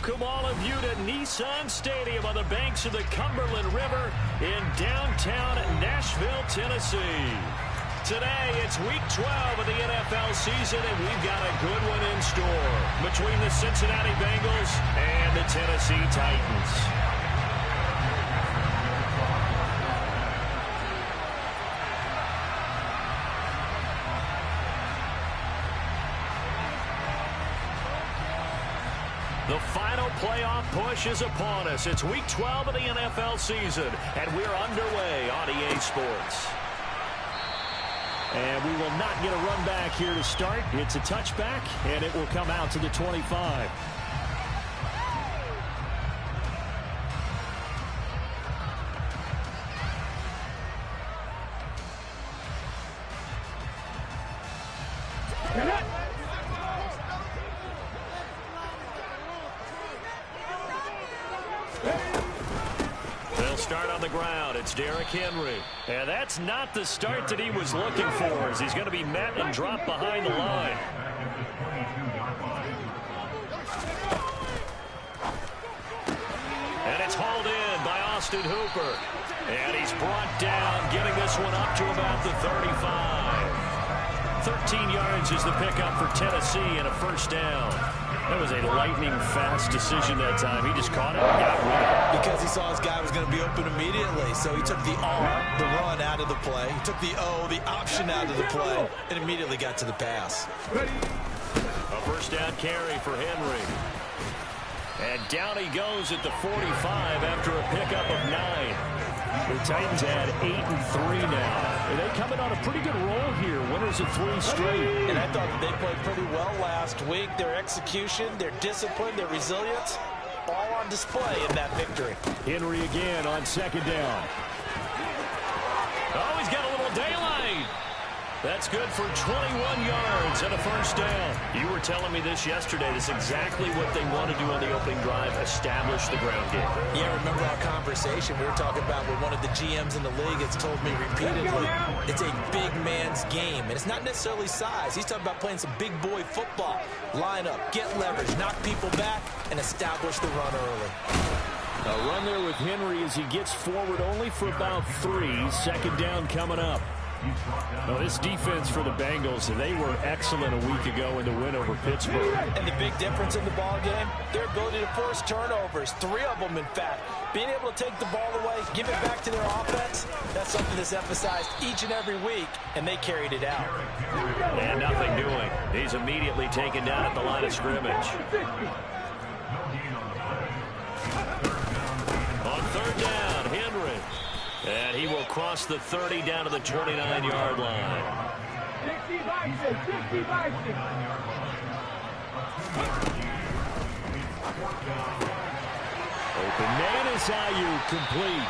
welcome all of you to Nissan Stadium on the banks of the Cumberland River in downtown Nashville, Tennessee. Today, it's Week 12 of the NFL season, and we've got a good one in store between the Cincinnati Bengals and the Tennessee Titans. The final playoff push is upon us. It's Week 12 of the NFL season, and we're underway on EA Sports. And we will not get a run back here to start. It's a touchback, and it will come out to the 25. Start on the ground. It's Derrick Henry. And that's not the start that he was looking for, as he's going to be met and dropped behind the line. And it's hauled in by Austin Hooper. And he's brought down, getting this one up to about the 35. 13 yards is the pickup for Tennessee and a first down. That was a lightning-fast decision that time. He just caught it and got rid of it. Because he saw his guy was going to be open immediately. So he took the R, the run, out of the play. He took the O, the option, out of the play, and immediately got to the pass. A first down carry for Henry. And down he goes at the 45 after a pickup of 9. The Titans had 8-3 now. And they coming on a pretty good roll here. Winners of 3 straight. And I thought that they played pretty well last week. Their execution, their discipline, their resilience, all on display in that victory. Henry again on second down. Oh, he's got a little daylight. That's good for 21 yards and a first down. You were telling me this yesterday. This is exactly what they want to do on the opening drive, establish the ground game. Yeah, remember our conversation we were talking about with one of the GMs in the league has told me repeatedly, it's a big man's game. And it's not necessarily size. He's talking about playing some big boy football. Line up, get leverage, knock people back, and establish the run early. A run there with Henry as he gets forward only for about 3. Second down coming up. Well, this defense for the Bengals, they were excellent a week ago in the win over Pittsburgh. And the big difference in the ball game, their ability to force turnovers, 3 of them in fact. Being able to take the ball away, give it back to their offense, that's something that's emphasized each and every week, and they carried it out. And nothing doing. He's immediately taken down at the line of scrimmage. On third down, Henry. And he will cross the 30 down to the 29-yard line. Open man is Ayuk, complete.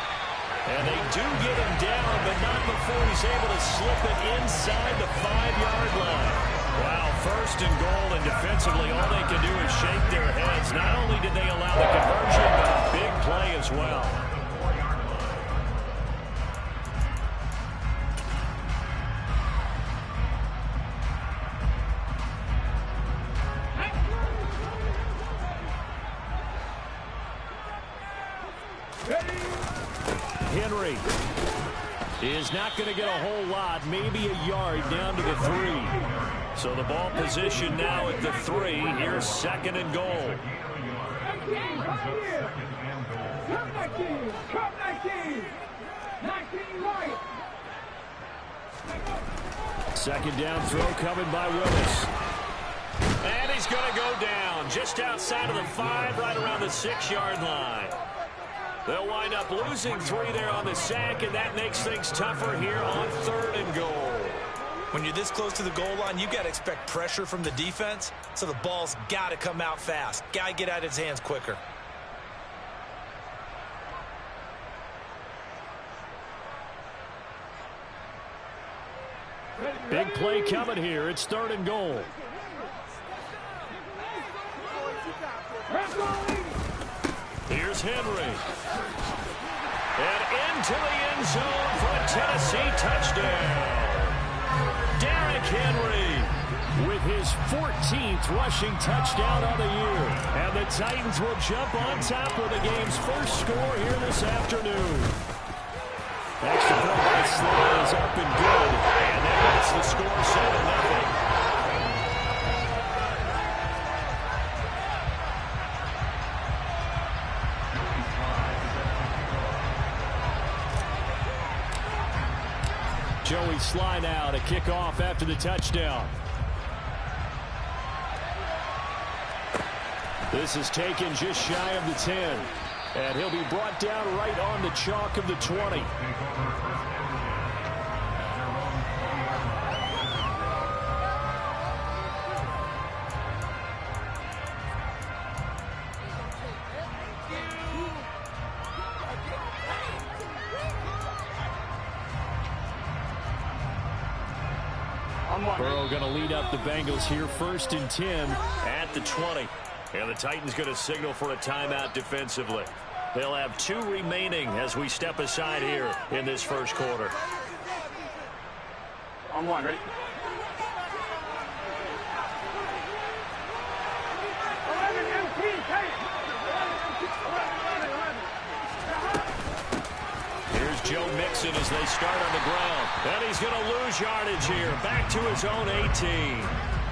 And they do get him down, but not before he's able to slip it inside the 5-yard line. Wow, first and goal, and defensively all they can do is shake their heads. Not only did they allow the conversion, but a big play as well. Henry is not going to get a whole lot, maybe a yard down to the 3. So the ball position now at the 3. Here's second and goal. Second down throw coming by Willis. And he's going to go down just outside of the 5, right around the 6-yard line. They'll wind up losing 3 there on the sack, and that makes things tougher here on third and goal. When you're this close to the goal line, you've got to expect pressure from the defense, so the ball's got to come out fast. Got to get out of his hands quicker. Big play coming here. It's third and goal. Here's Henry. And into the end zone for a Tennessee touchdown. Derrick Henry with his 14th rushing touchdown on the year. And the Titans will jump on top with the game's first score here this afternoon. Extra point by Slay is up and good. And that makes the score 7-0. Joey Sly now to kick off after the touchdown. This is taken just shy of the 10. And he'll be brought down right on the chalk of the 20. Burrow going to lead up the Bengals here, 1st and 10 at the 20. And the Titans going to signal for a timeout defensively. They'll have 2 remaining as we step aside here in this first quarter. On one, ready? Here's Joe Mixon as they start on the ground. And he's going to lose yardage here. Back to his own 18.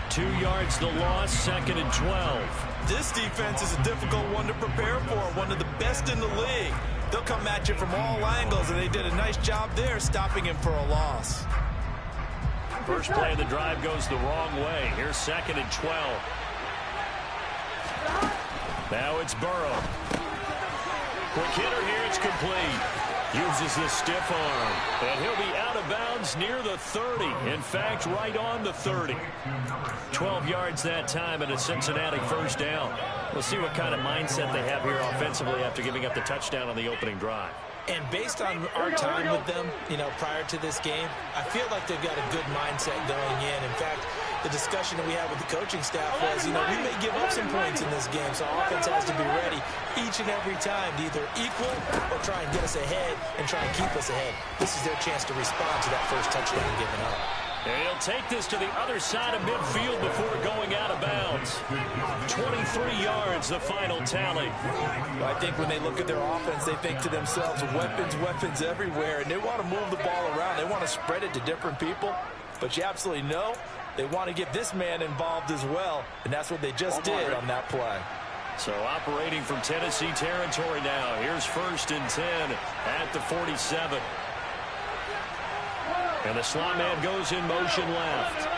2 yards the loss, 2nd and 12. This defense is a difficult one to prepare for, one of the best in the league. They'll come at you from all angles, and they did a nice job there stopping him for a loss. First play of the drive goes the wrong way. Here's 2nd and 12. Now it's Burrow. Quick hitter here, it's complete. Uses the stiff arm, and he'll be out of bounds near the 30. In fact, right on the 30. 12 yards that time, and a Cincinnati first down. We'll see what kind of mindset they have here offensively after giving up the touchdown on the opening drive. And based on our time with them, prior to this game, I feel like they've got a good mindset going in. In fact, the discussion that we had with the coaching staff was, we may give up some points in this game, so offense has to be ready each and every time to either equal or try and get us ahead and try and keep us ahead. This is their chance to respond to that first touchdown given up. And he'll take this to the other side of midfield before going out of bounds. 23 yards, the final tally. I think when they look at their offense, they think to themselves, weapons everywhere, and they want to move the ball around. They want to spread it to different people, but you absolutely know they want to get this man involved as well, and that's what they just did on that play. So operating from Tennessee territory now. Here's 1st and 10 at the 47. And the slot man goes in motion left.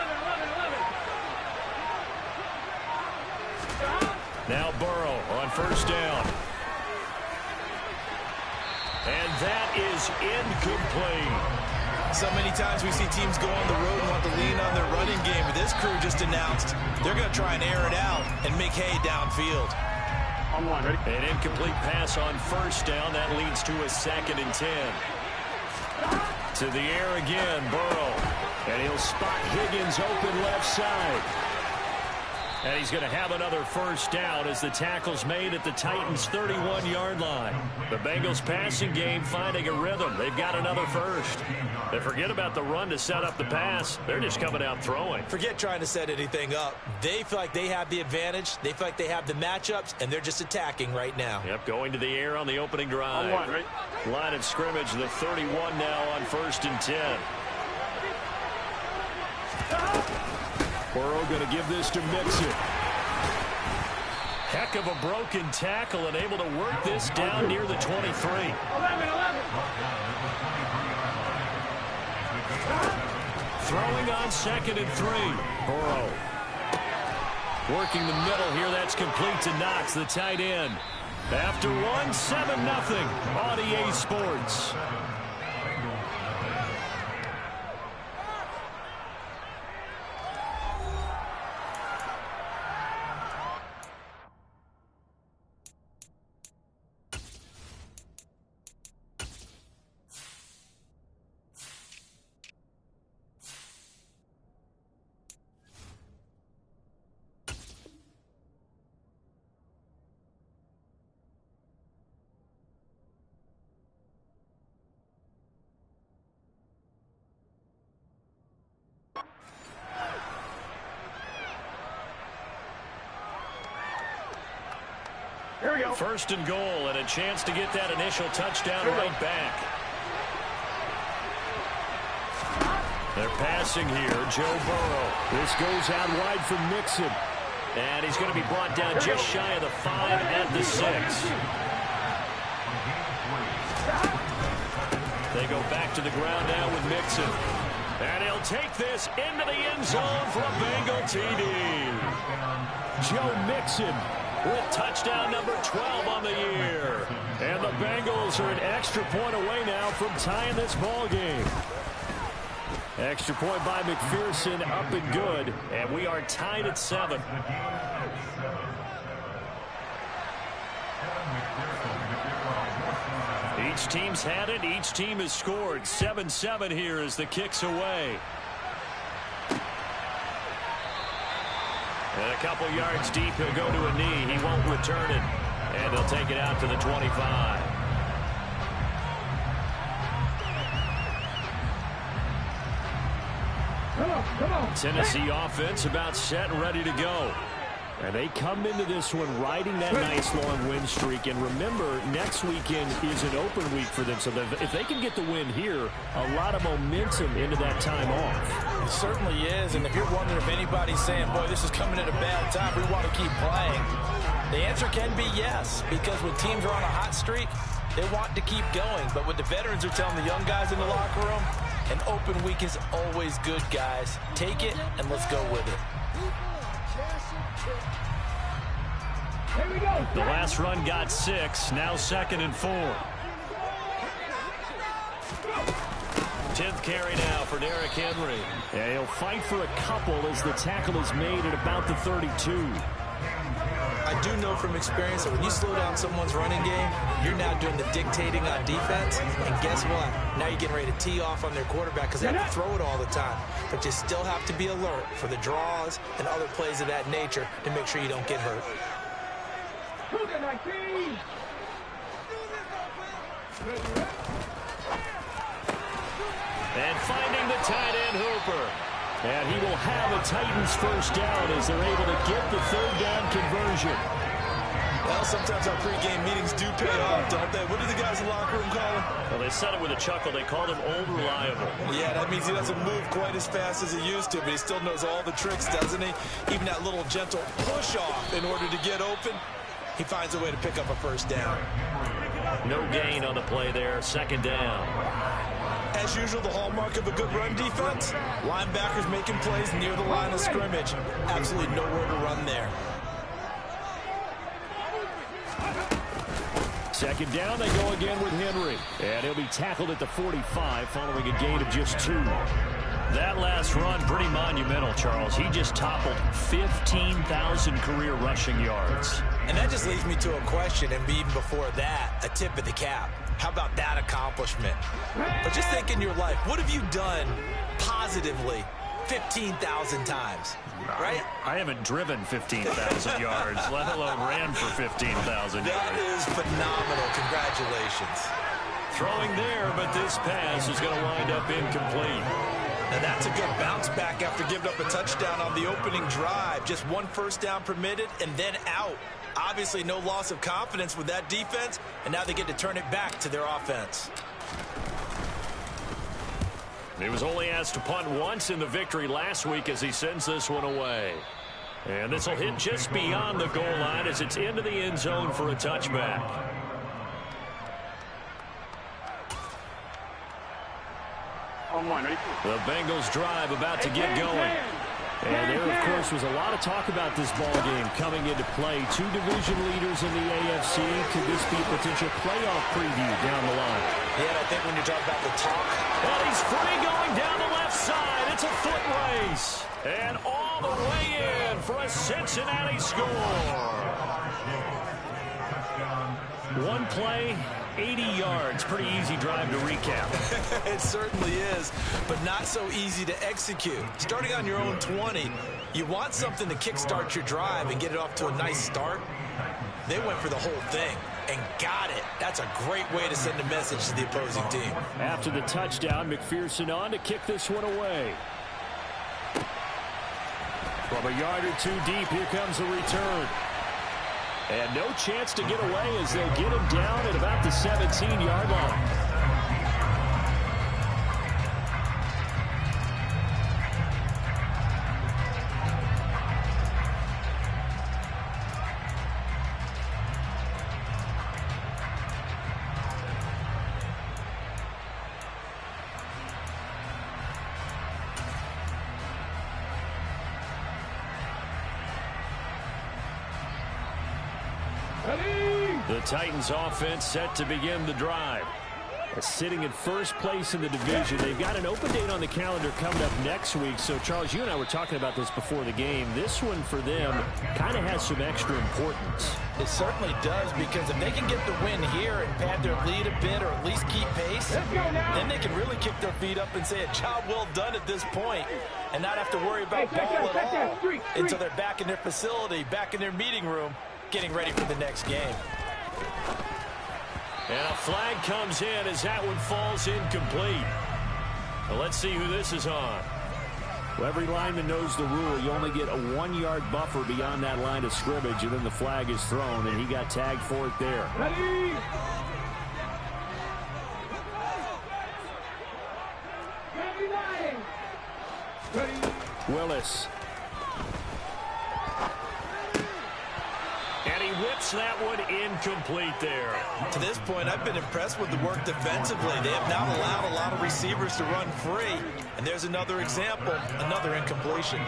Now Burrow on first down. And that is incomplete. So many times we see teams go on the road and want to lean on their running game. But this crew just announced they're going to try and air it out and make hay downfield. On one, ready? An incomplete pass on first down. That leads to a 2nd and 10. To the air again, Burrow. And he'll spot Higgins open left side. And he's going to have another first down as the tackle's made at the Titans' 31-yard line. The Bengals passing game finding a rhythm. They've got another first. They forget about the run to set up the pass. They're just coming out throwing. Forget trying to set anything up. They feel like they have the advantage. They feel like they have the matchups, and they're just attacking right now. Yep, going to the air on the opening drive. On one, right? Line of scrimmage, the 31 now on 1st and 10. Burrow going to give this to Mixon. Heck of a broken tackle and able to work this down near the 23. 11. Throwing on 2nd and 3. Burrow. Working the middle here. That's complete to Knox, the tight end. After one, 7-0 on EA Sports. First and goal, and a chance to get that initial touchdown right back. They're passing here. Joe Burrow. This goes out wide for Mixon. And he's going to be brought down just shy of the 5 at the 6. They go back to the ground now with Mixon. And he'll take this into the end zone for a Bengal TD. Joe Mixon with touchdown number 12 on the year. And the Bengals are an extra point away now from tying this ball game. Extra point by McPherson, up and good. And we are tied at 7. Each team's had it. Each team has scored. 7-7 here as the kick's away. And a couple yards deep, he'll go to a knee. He won't return it. And he'll take it out to the 25. Tennessee offense about set and ready to go. And they come into this one riding that nice long win streak. And remember, next weekend is an open week for them. So if they can get the win here, a lot of momentum into that time off. It certainly is. And if you're wondering if anybody's saying, boy, this is coming at a bad time, we want to keep playing, the answer can be yes. Because when teams are on a hot streak, they want to keep going. But what the veterans are telling the young guys in the locker room, an open week is always good, guys. Take it, and let's go with it. The last run got 6. Now 2nd and 4. 10th carry now for Derrick Henry. Yeah, he'll fight for a couple as the tackle is made at about the 32. I do know from experience that when you slow down someone's running game, you're now doing the dictating on defense. And guess what? Now you're getting ready to tee off on their quarterback because they have to throw it all the time. But you still have to be alert for the draws and other plays of that nature to make sure you don't get hurt. And finding the tight end Hooper. And he will have a Titans first down as they're able to get the 3rd down conversion. Well, sometimes our pregame meetings do pay off, don't they? What do the guys in the locker room call him? Well, they said it with a chuckle. They called him Old Reliable. Yeah, that means he doesn't move quite as fast as he used to, but he still knows all the tricks, doesn't he? Even that little gentle push-off in order to get open, he finds a way to pick up a first down. No gain on the play there. 2nd down. As usual, the hallmark of a good run defense, linebackers making plays near the line of scrimmage. Absolutely nowhere to run there. 2nd down, they go again with Henry. And he'll be tackled at the 45 following a gain of just 2. That last run, pretty monumental, Charles. He just toppled 15,000 career rushing yards. And that just leads me to a question, and even before that, a tip of the cap. How about that accomplishment? But just think in your life, what have you done positively 15,000 times, right? I haven't driven 15,000 yards, let alone ran for 15,000 yards. That is phenomenal. Congratulations. Throwing there, but this pass is going to wind up incomplete. Now that's a good bounce back after giving up a touchdown on the opening drive. Just 1 first down permitted and then out. Obviously no loss of confidence with that defense, and now they get to turn it back to their offense. He was only asked to punt once in the victory last week as he sends this one away. And this will hit just beyond the goal line as it's into the end zone for a touchback. The Bengals drive about to get going. And there, of course, was a lot of talk about this ball game coming into play. 2 division leaders in the AFC. Could this be a potential playoff preview down the line? Yeah, I think when you talk about the talk. And he's free going down the left side. It's a foot race. And all the way in for a Cincinnati score. 1 play, 80 yards. Pretty easy drive to recap. It certainly is, but not so easy to execute. Starting on your own 20, you want something to kickstart your drive and get it off to a nice start. They went for the whole thing and got it. That's a great way to send a message to the opposing team. After the touchdown, McPherson on to kick this one away. From a yard or 2 deep, here comes the return. And no chance to get away as they'll get him down at about the 17-yard line. The Titans offense set to begin the drive. Sitting in first place in the division. They've got an open date on the calendar coming up next week. So, Charles, you and I were talking about this before the game. This one for them kind of has some extra importance. It certainly does, because if they can get the win here and pad their lead a bit or at least keep pace, then they can really kick their feet up and say a job well done at this point and not have to worry about ball at all until they're back in their facility, back in their meeting room, getting ready for the next game. And a flag comes in as that one falls incomplete. Well, let's see who this is on. Well, every lineman knows the rule. You only get a 1-yard buffer beyond that line of scrimmage, and then the flag is thrown, and he got tagged for it there. Ready? Ready? Willis. And he whips that one incomplete there. To this point, I've been impressed with the work defensively. They have now allowed a lot of receivers to run free. And there's another example, another incompletion.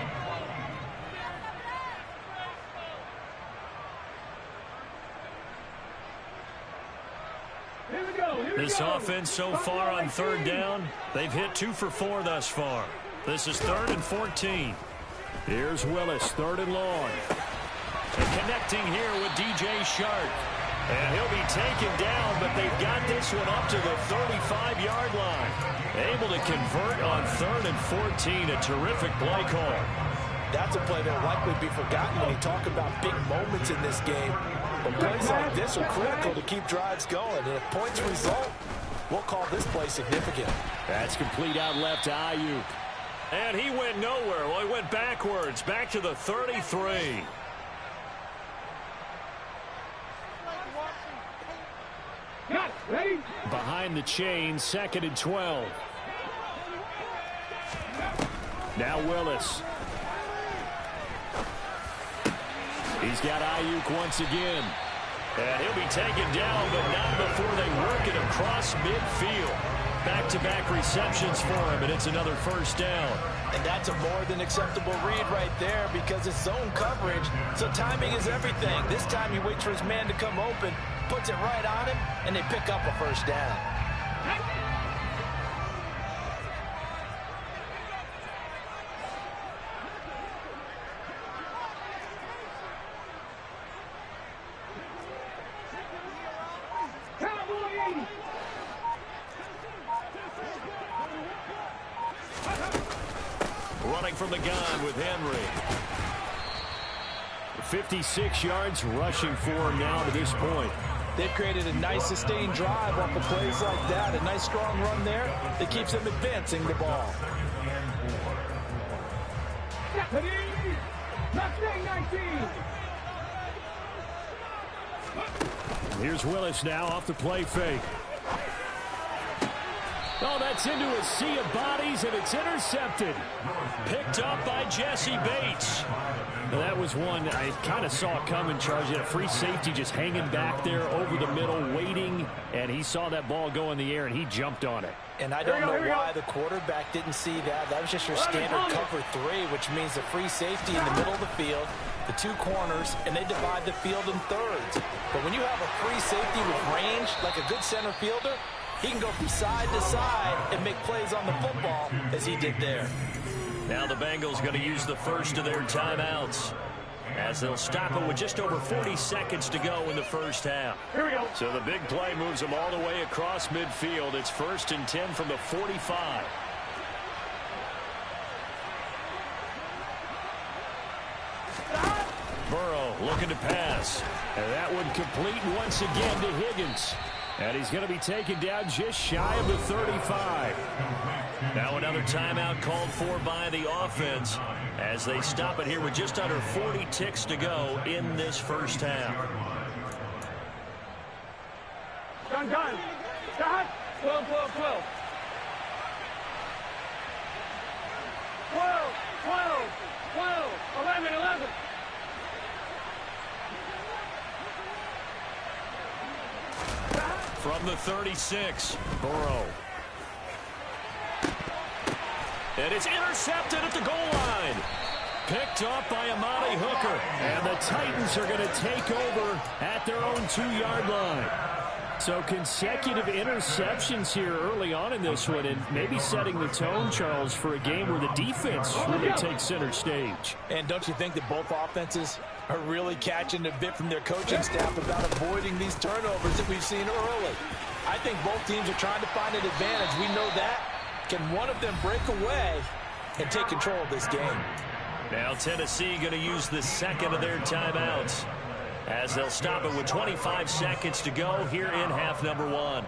This offense so far on third down, they've hit 2 for 4 thus far. This is 3rd and 14. Here's Willis, 3rd and long. And connecting here with DJ Shark. And he'll be taken down, but they've got this one up to the 35-yard line. Able to convert on 3rd and 14. A terrific play call. That's a play that will likely be forgotten when you talk about big moments in this game. But plays like this are critical to keep drives going. And if points result, we'll call this play significant. That's complete out left to Ayuk. And he went nowhere. Well, he went backwards, back to the 33. Ready? Behind the chain, 2nd and 12. Now Willis. He's got Ayuk once again. And he'll be taken down, but not before they work it across midfield. Back-to-back receptions for him, and it's another first down. And that's a more than acceptable read right there because it's zone coverage, so timing is everything. This time he waits for his man to come open, puts it right on him, and they pick up a first down. Running from the gun with Henry. 56 yards rushing for him now to this point. They've created a nice sustained drive off of plays like that. A nice strong run there that keeps them advancing the ball. Here's Willis now off the play fake. Oh, that's into a sea of bodies, and it's intercepted. Picked up by Jesse Bates. Now, that was one I kind of saw coming, Charles. He had a free safety just hanging back there over the middle, waiting, and he saw that ball go in the air, and he jumped on it. And I don't know why the quarterback didn't see that. That was just your standard cover 3, which means the free safety in the middle of the field, the 2 corners, and they divide the field in thirds. But when you have a free safety with range, like a good center fielder, he can go from side to side and make plays on the football as he did there. Now the Bengals going to use the first of their timeouts as they'll stop it with just over 40 seconds to go in the first half. Here we go. So the big play moves them all the way across midfield. It's 1st and 10 from the 45. Burrow looking to pass. And that one complete once again to Higgins. And he's going to be taken down just shy of the 35. Now another timeout called for by the offense as they stop it here with just under 40 ticks to go in this first half. Done. Stop. 12. 11. From the 36, Burrow. And it's intercepted at the goal line. Picked up by Amani Hooker. And the Titans are going to take over at their own 2-yard line. So consecutive interceptions here early on in this one, and maybe setting the tone, Charles, for a game where the defense really takes center stage. And don't you think that both offenses are really catching a bit from their coaching staff about avoiding these turnovers that we've seen early? I think both teams are trying to find an advantage. We know that. Can one of them break away and take control of this game? Now Tennessee going to use the second of their timeouts as they'll stop it with 25 seconds to go here in half number 1.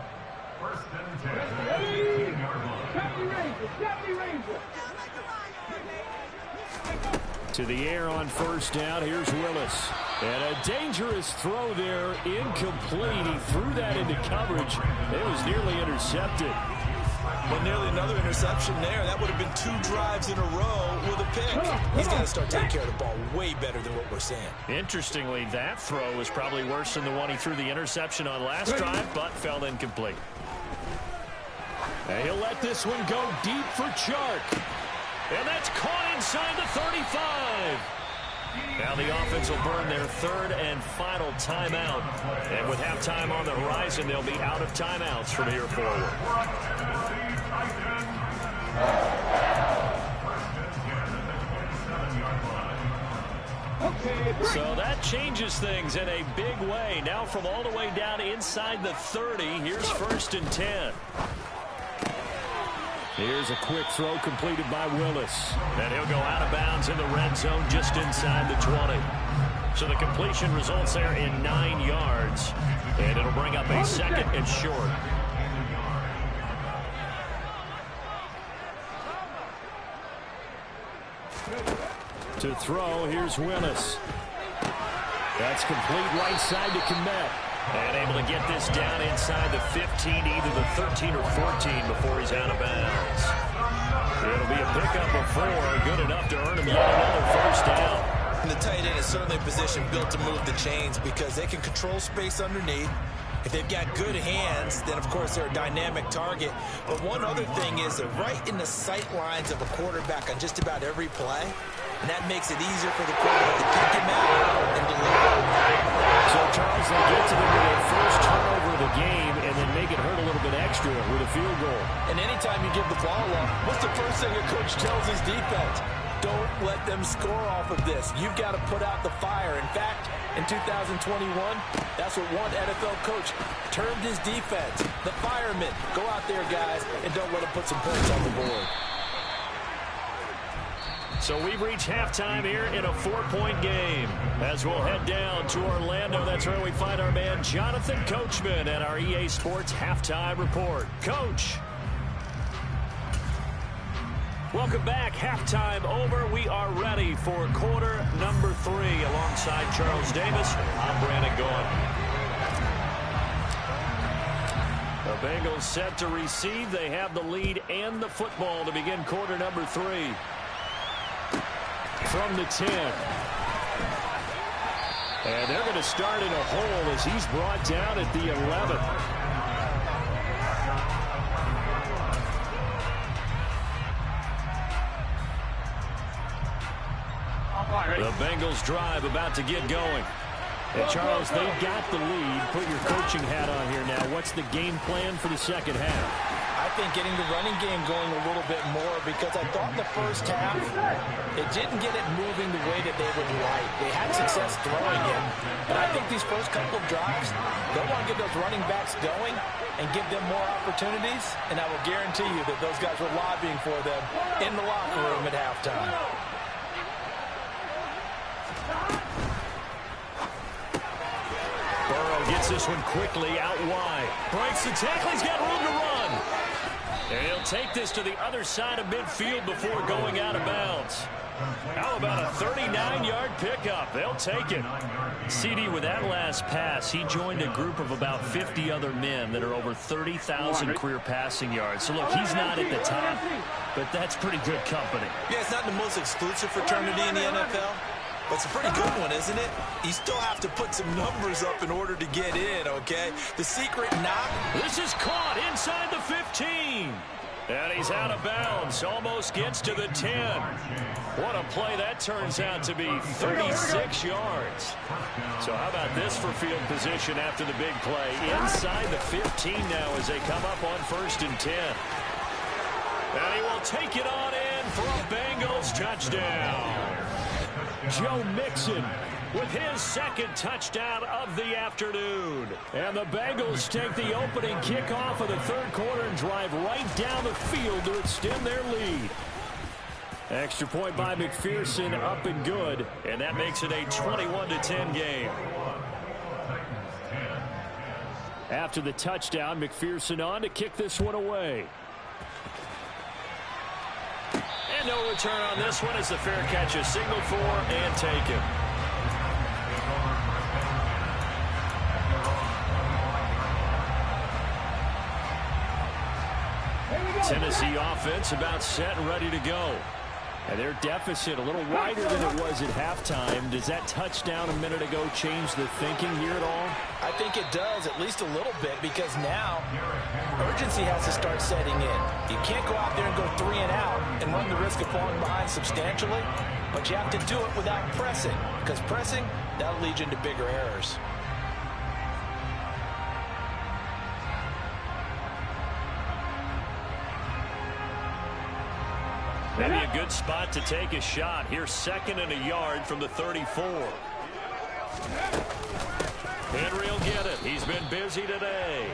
To the air on first down. Here's Willis. And a dangerous throw there. Incomplete. He threw that into coverage. It was nearly intercepted. Well, nearly another interception there. That would have been 2 drives in a row with a pick. He's got to start taking care of the ball way better than what we're seeing. Interestingly, that throw was probably worse than the one he threw the interception on last drive, but fell incomplete. And he'll let this one go deep for Chark. And that's caught inside the 35. Now the offense will burn their third and final timeout. And with halftime on the horizon, they'll be out of timeouts from here forward. So that changes things in a big way. Now from all the way down inside the 30, here's 1st and 10. Here's a quick throw completed by Willis. And he'll go out of bounds in the red zone just inside the 20. So the completion results there in 9 yards. And it'll bring up a second and short. To throw, here's Willis. That's complete right side to Kmet. And able to get this down inside the 15, either the 13 or 14 before he's out of bounds. It'll be a pickup of 4, good enough to earn him yet another first down. And the tight end is certainly a position built to move the chains because they can control space underneath. If they've got good hands, then of course they're a dynamic target. But one other thing is they're right in the sight lines of a quarterback on just about every play. And that makes it easier for the quarterback to pick him out and deliver. So Charles, they get to them with their first turnover of the game and then make it hurt a little bit extra with a field goal. And anytime you give the ball up, what's the first thing a coach tells his defense? Don't let them score off of this. You've got to put out the fire. In fact, in 2021, that's what one NFL coach termed his defense. The firemen. Go out there, guys, and don't let them put some points on the board. So we've reached halftime here in a 4-point game. As we'll head down to Orlando, that's where we find our man Jonathan Coachman at our EA Sports Halftime Report. Coach. Welcome back. Halftime over. We are ready for quarter number 3. Alongside Charles Davis, I'm Brandon Gaudin. The Bengals set to receive. They have the lead and the football to begin quarter number 3. From the 10. And they're going to start in a hole as he's brought down at the 11. The Bengals drive about to get going. And Charles, they've got the lead. Put your coaching hat on here now. What's the game plan for the second half? I think getting the running game going a little bit more because I thought in the first half it didn't get it moving the way that they would like. They had success throwing it, but I think these first couple of drives, they'll want to get those running backs going and give them more opportunities, and I will guarantee you that those guys were lobbying for them in the locker room at halftime. Burrow gets this one quickly out wide. Breaks the tackle. He's got room to run. And he'll take this to the other side of midfield before going out of bounds. How about a 39-yard pickup? They'll take it. CD, with that last pass, he joined a group of about 50 other men that are over 30,000 career passing yards. So, look, he's not at the top, but that's pretty good company. Yeah, it's not the most exclusive fraternity in the NFL, but it's a pretty good one, isn't it? You still have to put some numbers up in order to get in, okay? The secret knock. This is caught inside the 15. And he's out of bounds. Almost gets to the 10. What a play that turns out to be. 36 yards. So how about this for field position after the big play? Inside the 15 now as they come up on 1st and 10. And he will take it on in for a Bengals touchdown. Joe Mixon with his second touchdown of the afternoon. And the Bengals take the opening kickoff of the third quarter and drive right down the field to extend their lead. Extra point by McPherson, up and good. And that makes it a 21-10 game. After the touchdown, McPherson on to kick this one away. And no return on this one as the fair catch is signaled for and taken. Tennessee offense about set and ready to go. And their deficit a little wider than it was at halftime. Does that touchdown a minute ago change the thinking here at all? I think it does, at least a little bit, because now urgency has to start setting in. You can't go out there and go 3 and out and run the risk of falling behind substantially, but you have to do it without pressing, because pressing, that'll lead you into bigger errors. Maybe a good spot to take a shot. Here's 2nd and a yard from the 34. Henry will get it. He's been busy today.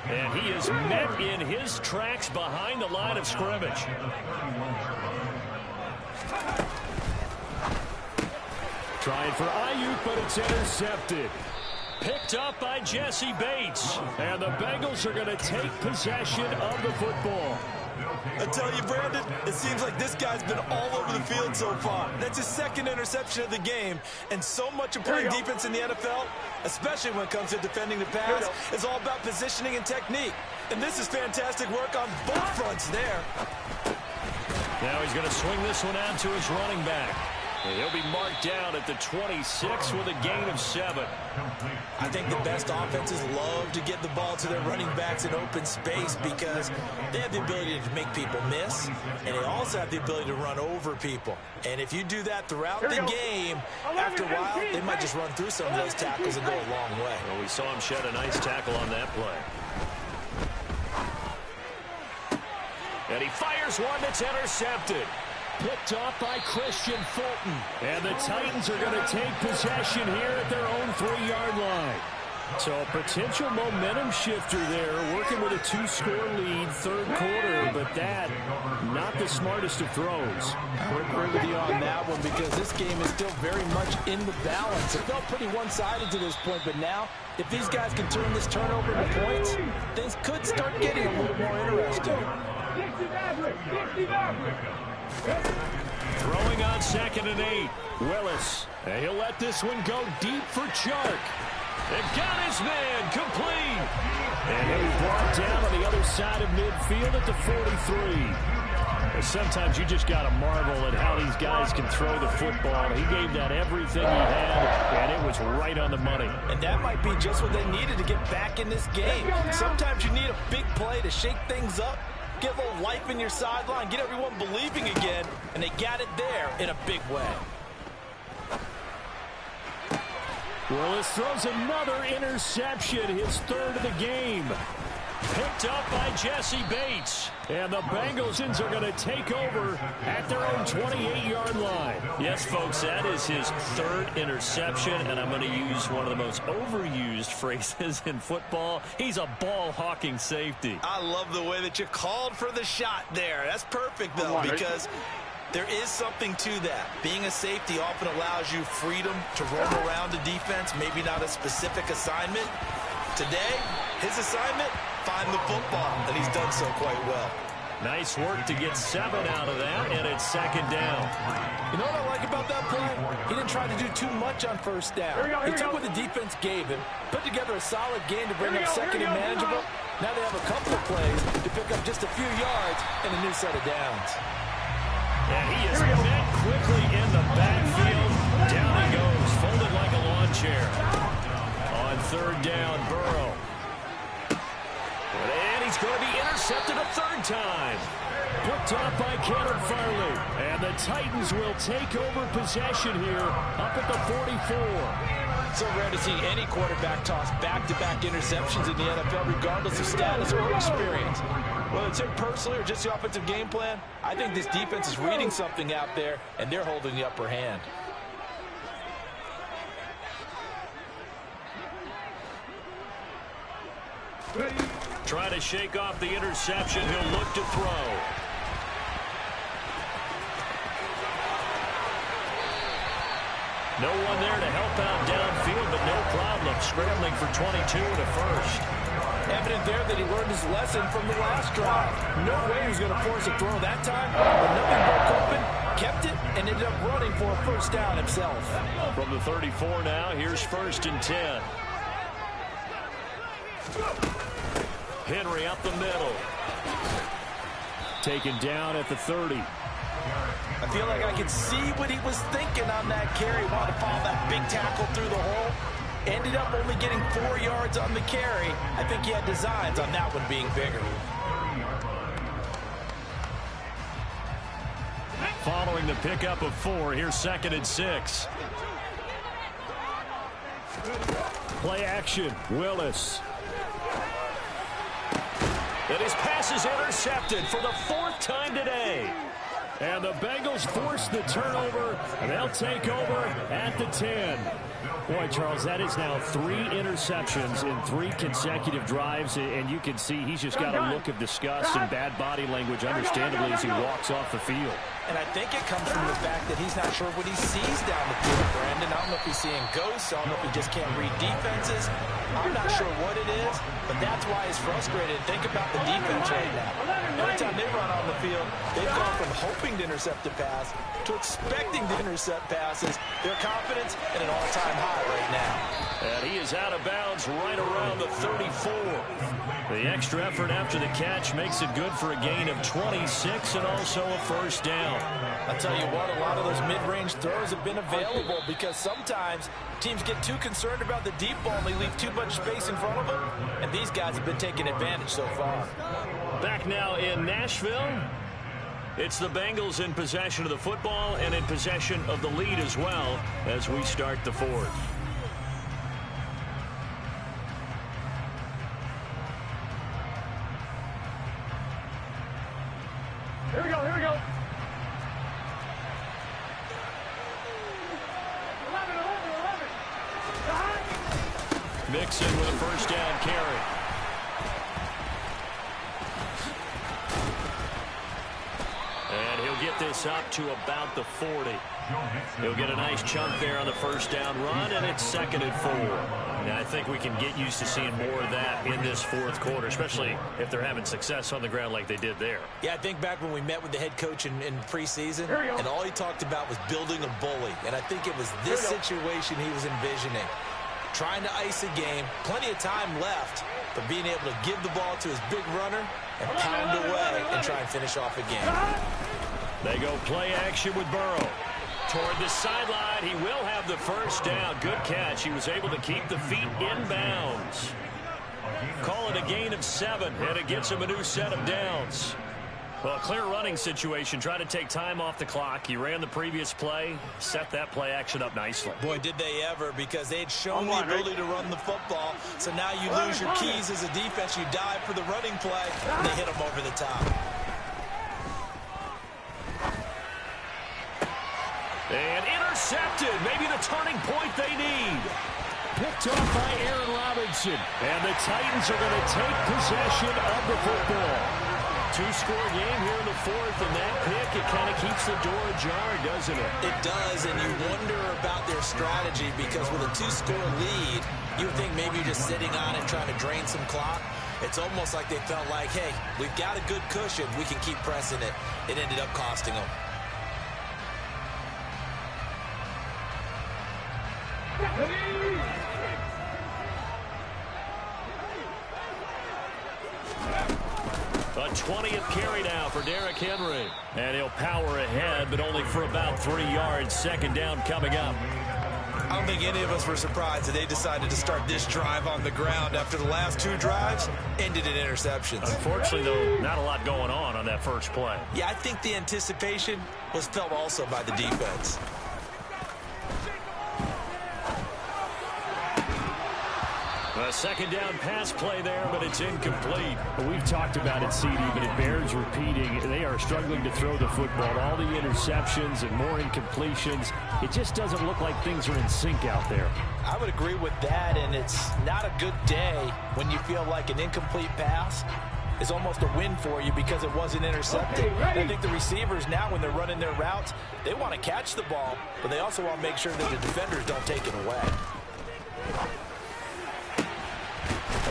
And he is met in his tracks behind the line of scrimmage. Trying for Ayuk, but it's intercepted. Picked up by Jesse Bates. And the Bengals are going to take possession of the football. I tell you, Brandon, it seems like this guy's been all over the field so far. That's his 2nd interception of the game. And so much of playing defense in the NFL, especially when it comes to defending the pass, is all about positioning and technique. And this is fantastic work on both fronts there. Now he's going to swing this one out to his running back. And he'll be marked down at the 26 with a gain of 7. I think the best offenses love to get the ball to their running backs in open space because they have the ability to make people miss, and they also have the ability to run over people. And if you do that throughout the game, after a while, they might just run through some of those tackles and go a long way. Well, we saw him shed a nice tackle on that play. And he fires one that's intercepted. Picked off by Christian Fulton. And the Titans are going to take possession here at their own 3-yard line. So a potential momentum shifter there, working with a 2-score lead, third quarter, but that, not the smartest of throws. I would agree with you on that one because this game is still very much in the balance. It felt pretty one-sided to this point, but now, if these guys can turn this turnover into points, things could start getting a little more interesting. Throwing on 2nd and 8. Willis. And he'll let this one go deep for Chark. They've got his man complete. And he'll be brought down on the other side of midfield at the 43. And sometimes you just got to marvel at how these guys can throw the football. He gave that everything he had, and it was right on the money. And that might be just what they needed to get back in this game. Sometimes you need a big play to shake things up. Get a little life in your sideline, get everyone believing again, and they got it there in a big way. Willis throws another interception, his 3rd of the game. Picked up by Jesse Bates. And the Bengals are going to take over at their own 28-yard line. Yes, folks, that is his 3rd interception, and I'm going to use one of the most overused phrases in football. He's a ball-hawking safety. I love the way that you called for the shot there. That's perfect, though, because there is something to that. Being a safety often allows you freedom to roam around the defense, maybe not a specific assignment. Today, his assignment, find the football, and he's done so quite well. Nice work to get 7 out of that, and it's second down. You know what I like about that play? He didn't try to do too much on first down. He took what the defense gave him, put together a solid game to bring up second and manageable. Now they have a couple of plays to pick up just a few yards and a new set of downs. And he is met quickly in the backfield. Down he goes, folded like a lawn chair. On third down, Burrow. And he's going to be intercepted a third time. Picked off by Cannon Farley. And the Titans will take over possession here up at the 44. So rare to see any quarterback toss back-to-back interceptions in the NFL, regardless of status or experience. Whether it's him personally or just the offensive game plan, I think this defense is reading something out there, and they're holding the upper hand. Trying to shake off the interception. He'll look to throw. No one there to help out downfield, but no problem scrambling for 22 and a first. Evident there that he learned his lesson from the last drive. No way he was going to force a throw that time, but nothing broke open, kept it, and ended up running for a first down himself. From the 34 now, here's first and 10. Henry up the middle. Taken down at the 30. I feel like I can see what he was thinking on that carry. Wanted to follow that big tackle through the hole. Ended up only getting 4 yards on the carry. I think he had designs on that one being bigger. Following the pickup of 4, here's second and 6. Play action, Willis. And his pass is intercepted for the 4th time today. And the Bengals force the turnover. They'll take over at the 10. Boy, Charles, that is now 3 interceptions in 3 consecutive drives, and you can see he's just got a look of disgust and bad body language, understandably, as he walks off the field. And I think it comes from the fact that he's not sure what he sees down the field, Brandon. I don't know if he's seeing ghosts. I don't know if he just can't read defenses. I'm not sure what it is, but that's why he's frustrated. Think about the defense right now. Every time they run on the field, they've gone from hoping to intercept a pass to expecting to intercept passes. Their confidence at an all-time high right now. And he is out of bounds right around the 34. The extra effort after the catch makes it good for a gain of 26 and also a first down. I'll tell you what, a lot of those mid-range throws have been available because sometimes teams get too concerned about the deep ball and they leave too much space in front of them, and these guys have been taking advantage so far. Back now in Nashville. It's the Bengals in possession of the football and in possession of the lead as well as we start the 4th. Here we go, here we go. 11. Mixon with a first down carry. And he'll get this up to about the 40. He'll get a nice chunk there on the first down run, and it's second and 4. Now, I think we can get used to seeing more of that in this 4th quarter, especially if they're having success on the ground like they did there. Yeah, I think back when we met with the head coach in preseason, and all he talked about was building a bully. And I think it was this situation he was envisioning. Trying to ice a game, plenty of time left, but being able to give the ball to his big runner and pound away and try and finish off a game. They go play action with Burrow. Toward the sideline, he will have the first down. Good catch. He was able to keep the feet in bounds. Call it a gain of 7, and it gets him a new set of downs. Well, a clear running situation, trying to take time off the clock. He ran the previous play, set that play action up nicely. Boy, did they ever, because they had shown the ability to run the football. So now you lose your keys as a defense. You dive for the running play, and they hit him over the top. And intercepted. Maybe the turning point they need. Picked off by Aaron Robinson. And the Titans are going to take possession of the football. 2-score game here in the 4th, and that pick, it kind of keeps the door ajar, doesn't it? It does, and you wonder about their strategy, because with a 2-score lead, you would think maybe you're just sitting on it trying to drain some clock. It's almost like they felt like, hey, we've got a good cushion. We can keep pressing it. It ended up costing them. A 20th carry now for Derrick Henry. And he'll power ahead, but only for about 3 yards. Second down coming up. I don't think any of us were surprised that they decided to start this drive on the ground after the last 2 drives ended in interceptions. Unfortunately, though, not a lot going on that first play. Yeah, I think the anticipation was felt also by the defense. A second down pass play there, but it's incomplete. We've talked about it, CD, but it bears repeating. They are struggling to throw the football. All the interceptions and more incompletions. It just doesn't look like things are in sync out there. I would agree with that, and it's not a good day when you feel like an incomplete pass is almost a win for you because it wasn't intercepted. I think the receivers now, when they're running their routes, they want to catch the ball, but they also want to make sure that the defenders don't take it away.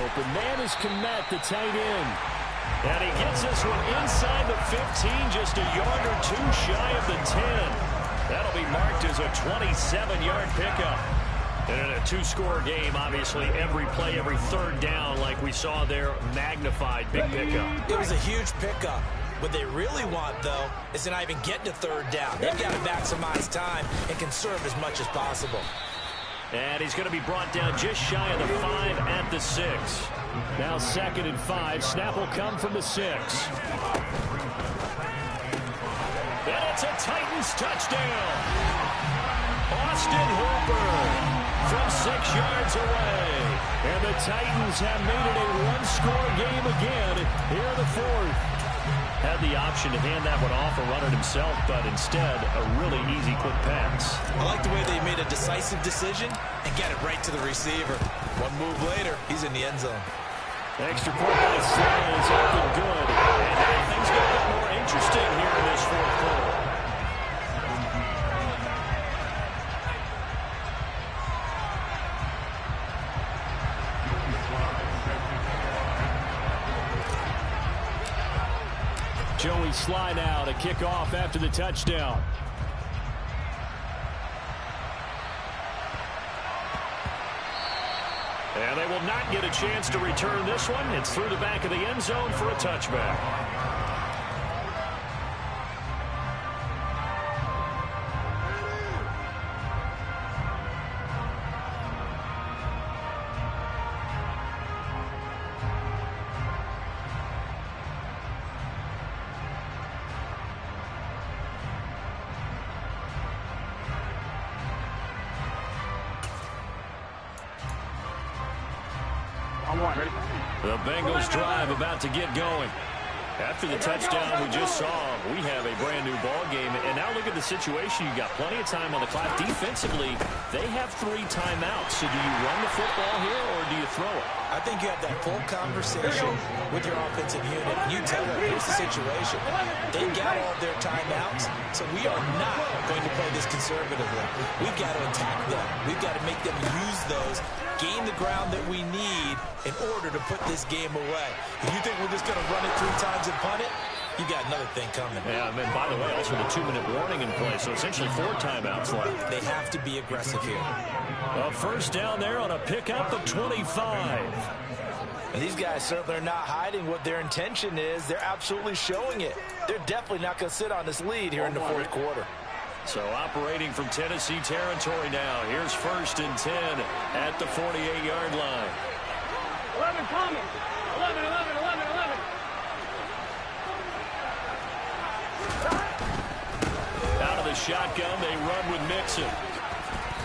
Open man is Kmet, the tight end. And he gets this one inside the 15, just a yard or 2 shy of the 10. That'll be marked as a 27-yard pickup. And in a 2-score game, obviously, every play, every third down, like we saw there, magnified, big pickup. It was a huge pickup. What they really want, though, is to not even get to third down. They've got to maximize time and conserve as much as possible. And he's going to be brought down just shy of the 5 at the 6. Now 2nd and 5. Snap will come from the 6. And it's a Titans touchdown. Austin Hooper from 6 yards away. And the Titans have made it a 1-score game again here in the 4th. Had the option to hand that one off or run it himself, but instead, a really easy, quick pass. I like the way they made a decisive decision and get it right to the receiver. One move later, he's in the end zone. Extra point by Slay is up and good. And now things get a bit more interesting here in this 4th quarter. Joey Slye now to kick off after the touchdown. And they will not get a chance to return this one. It's through the back of the end zone for a touchback. The Bengals drive about to get going. After the touchdown we just saw, we have a brand new ball game. And now look at the situation. You got plenty of time on the clock. Defensively, they have 3 timeouts. So do you run the football here or do you throw it? I think you have that full conversation with your offensive unit. You tell them, here's the situation. They got all their timeouts, so we are not going to play this conservatively. We've got to attack them. We've got to make them use those, gain the ground that we need in order to put this game away. If you think we're just going to run it 3 times and punt it, you got another thing coming. Yeah, and by the way, also the 2-minute warning in play, so essentially 4 timeouts left. They have to be aggressive here. A first down there on a pickup of 25. And these guys certainly are not hiding what their intention is. They're absolutely showing it. They're definitely not going to sit on this lead here in the 4th quarter. So operating from Tennessee territory now. Here's 1st and 10 at the 48-yard line. 11 coming. 11, 11, 11, 11. Out of the shotgun, they run with Mixon.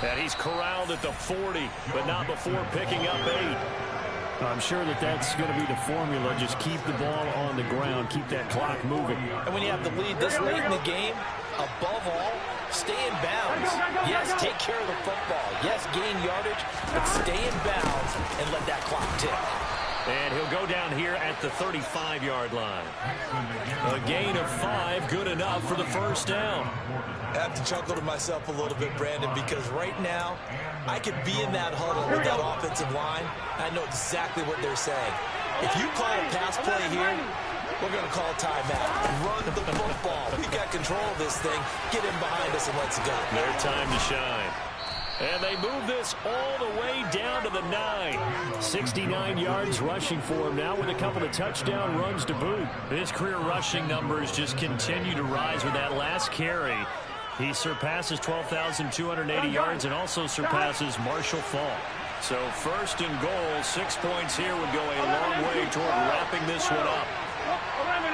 And he's corralled at the 40, but not before picking up 8. I'm sure that that's going to be the formula. Just keep the ball on the ground. Keep that clock moving. And when you have the lead this late in the game, above all, stay in bounds. Yes, take care of the football. Yes, gain yardage, but stay in bounds and let that clock tick. And he'll go down here at the 35-yard line. A gain of 5, good enough for the first down. I have to chuckle to myself a little bit, Brandon, because right now I could be in that huddle with that offensive line. I know exactly what they're saying. If you call a pass play here, we're going to call timeout. Run the football. We got control of this thing. Get in behind us and let's go. Their time to shine. And they move this all the way down to the 9. 69 yards rushing for him now with a couple of touchdown runs to boot. His career rushing numbers just continue to rise with that last carry. He surpasses 12,280 yards and also surpasses Marshall Faulk. So first and goal, 6 points here would go a long way toward wrapping this one up. 11.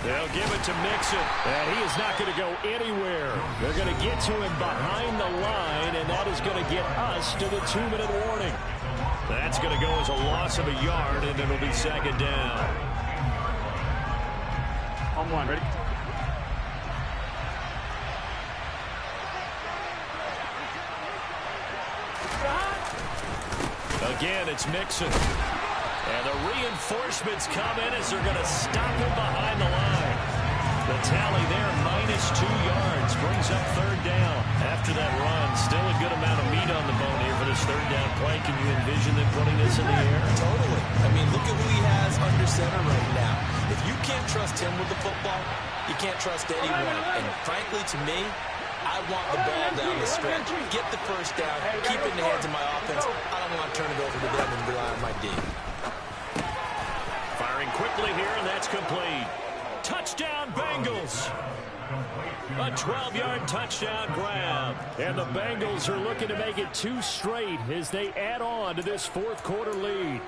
They'll give it to Mixon, and he is not going to go anywhere. They're going to get to him behind the line, and that is going to get us to the 2-minute warning. That's going to go as a loss of a yard, and it'll be second down. On one, ready? Again, it's Mixon. And the reinforcements come in as they're going to stop him behind the line. The tally there, -2 yards, brings up third down. After that run, still a good amount of meat on the bone here for this third down play. Can you envision them putting this in the air? Totally. I mean, look at who he has under center right now. If you can't trust him with the football, you can't trust anyone. And frankly, to me, I want the ball down the stretch. Get the first down. Keep it in the hands of my offense. I don't want to turn it over to them and rely on my D. Firing quickly here, and that's complete. Touchdown, Bengals. A 12-yard touchdown grab. And the Bengals are looking to make it 2 straight as they add on to this fourth quarter lead.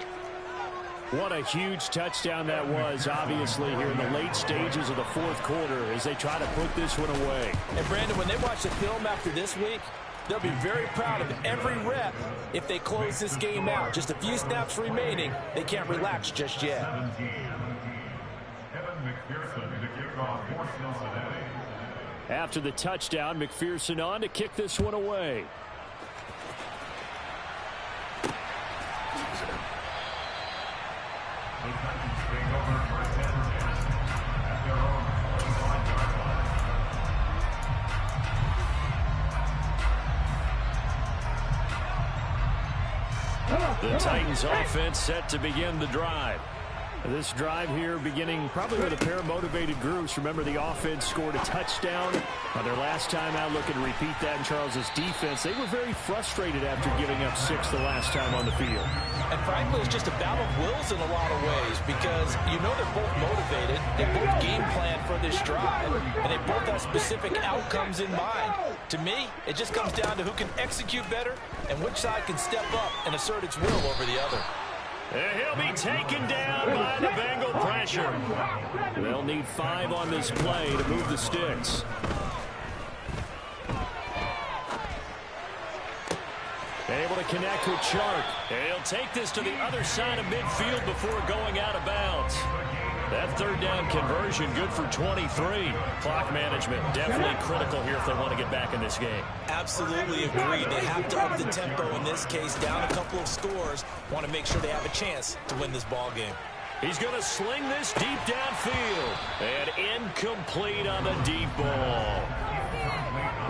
What a huge touchdown that was, obviously, here in the late stages of the fourth quarter as they try to put this one away. And, Brandon, when they watch the film after this week, they'll be very proud of every rep if they close this game out. Just a few snaps remaining. They can't relax just yet. After the touchdown, McPherson on to kick this one away. The Titans offense set to begin the drive. This drive here beginning probably with a pair of motivated groups. Remember, the offense scored a touchdown on their last time out. Looking to repeat that in Charles's defense. They were very frustrated after giving up 6 the last time on the field. And frankly, it's just a battle of wills in a lot of ways because you know they're both motivated. They both game plan for this drive, and they both have specific outcomes in mind. To me, it just comes down to who can execute better and which side can step up and assert its will over the other. And he'll be taken down by the Bengal pressure. They'll need 5 on this play to move the sticks. Able to connect with Chark. And he'll take this to the other side of midfield before going out of bounds. That third down conversion good for 23. Clock management definitely critical here if they want to get back in this game. Absolutely agree. They have to up the tempo in this case, down a couple of scores. Want to make sure they have a chance to win this ball game. He's going to sling this deep downfield. And incomplete on the deep ball.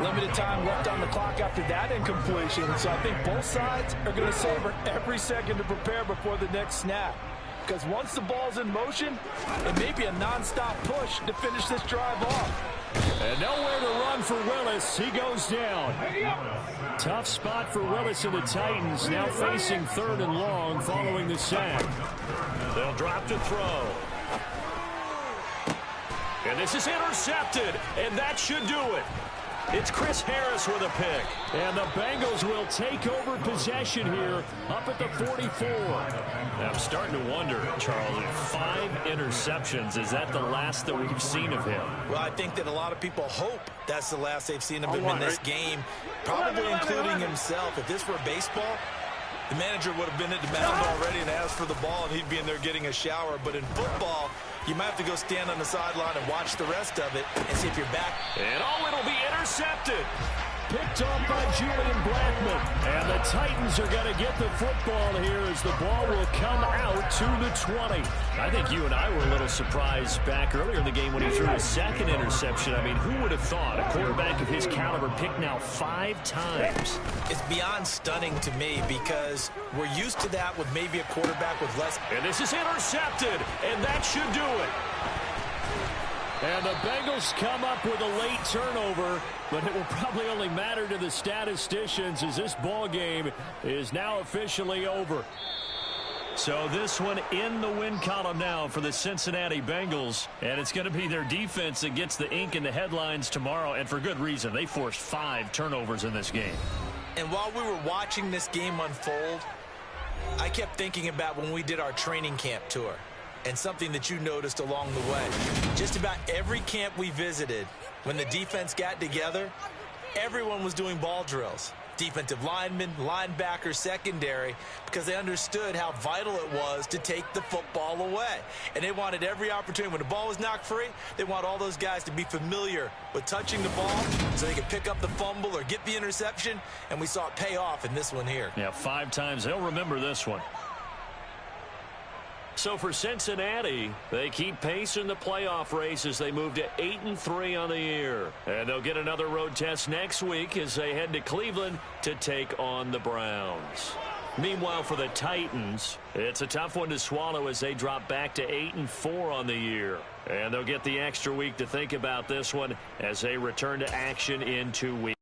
Limited time left on the clock after that incompletion. So I think both sides are going to savor every second to prepare before the next snap. Because once the ball's in motion, it may be a non-stop push to finish this drive off. And nowhere to run for Willis. He goes down. Tough spot for Willis and the Titans, now facing 3rd and long following the sack. They'll drop to throw. And this is intercepted, and that should do it. It's Chris Harris with a pick. And the Bengals will take over possession here up at the 44. Now I'm starting to wonder, Charles, 5 interceptions. Is that the last that we've seen of him? Well, I think that a lot of people hope that's the last they've seen of him in this game, probably including himself. If this were baseball, the manager would have been at the mound already and asked for the ball, and he'd be in there getting a shower. But in football, you might have to go stand on the sideline and watch the rest of it and see if you're back. And it'll be intercepted. picked off by Julian Blackmon. And the Titans are going to get the football here as the ball will come out to the 20. I think you and I were a little surprised back earlier in the game when he threw his second interception. I mean, who would have thought a quarterback of his caliber picked now 5 times? It's beyond stunning to me because we're used to that with maybe a quarterback with less. And this is intercepted, and that should do it. And the Bengals come up with a late turnover, but it will probably only matter to the statisticians as this ball game is now officially over. So this one in the win column now for the Cincinnati Bengals, and it's going to be their defense that gets the ink in the headlines tomorrow, and for good reason. They forced 5 turnovers in this game. And while we were watching this game unfold, I kept thinking about when we did our training camp tour. And something that you noticed along the way. Just about every camp we visited, when the defense got together, everyone was doing ball drills. Defensive linemen, linebackers, secondary, because they understood how vital it was to take the football away. And they wanted every opportunity. When the ball was knocked free, they want all those guys to be familiar with touching the ball so they could pick up the fumble or get the interception. And we saw it pay off in this one here. Yeah, 5 times. They'll remember this one. So for Cincinnati, they keep pace in the playoff race as they move to 8-3 on the year. And they'll get another road test next week as they head to Cleveland to take on the Browns. Meanwhile, for the Titans, it's a tough one to swallow as they drop back to 8-4 on the year. And they'll get the extra week to think about this one as they return to action in 2 weeks.